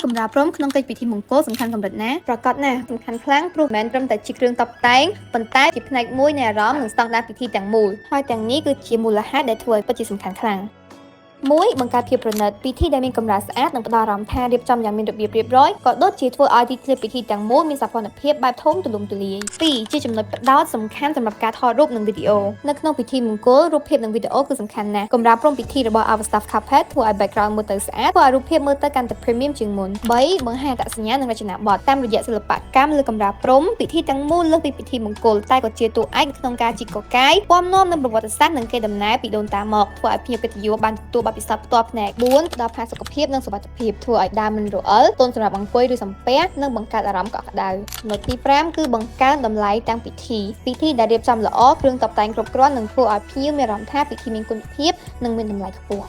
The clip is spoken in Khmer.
កម្រាលព្រំក្នុងកិច្ចពិធីមង្គលសំខាន់កម្រិតណាប្រកាសណាស់សំខាន់ខ្លាំងព្រោះមិនមែនត្រឹមតែជាគ្រឿងតុបតែងប៉ុន្តែជាផ្នែកមួយនៃអារម្មណ៍និងស្តង់ដារពិធីទាំងមូលហើយទាំងនេះគឺជាមូលហេតុដែលធ្វើឲ្យពិតជាសំខាន់ខ្លាំងមួយបង្កើតភាពប្រណិតពិធីដែលមានកម្រាលស្អាតនិងផ្ដល់អារម្មណ៍ថារៀបចំយ៉ាងមានរបៀបរៀបរយក៏ដូចជាធ្វើឲ្យទីធ្លាពិធីទាំងមូលមានសោភ័ណភាពបែបធំទូលំទូលាយ2ជាចំណុចផ្ដោតសំខាន់សម្រាប់ការថតរូបនិងវីដេអូនៅក្នុងពិធីមង្គលរូបភាពនិងវីដេអូគឺសំខាន់ណាស់កម្រាលព្រំពិធីរបស់ Our Staff Carpet ធ្វើឲ្យ background មើលទៅស្អាតធ្វើឲ្យរូបភាពមើលទៅកាន់តែ premium ជាងមុន3បង្ហាញអត្តសញ្ញាណនិងរចនាបថតាមរយៈសិល្បកម្មលើកម្រាលព្រំពិធីទាំងមូលលើសពីពិធីមង្គលតែក៏ជាតួឯកក្នុងការជីកកកាយពំនាំនឹងប្រវត្តិសាស្ត្រនិងកេរដំណែលពីដូនតាមកធ្វើឲ្យភ្ញៀវកិត្តិយសបានទទួលបទពិសោធន៍ផ្ទាល់ផ្នែក4ផ្ដល់ផាសុកភាពនិងសុវត្ថិភាពធ្វើឲ្យដើមមិនរអិលទន់សម្រាប់អង្គុយឬសំពះនិងបង្កើតអារម្មណ៍កក់ក្ដៅចំណុចទី5គឺបង្កើនតម្លៃទាំងពិធីដែលរៀបចំល្អគ្រឿងតុបតែងគ្រប់គ្រាន់នឹងធ្វើឲ្យភ្ញៀវមានអារម្មណ៍ថាពិធីមានគុណភាពនិងមានតម្លៃខ្ពស់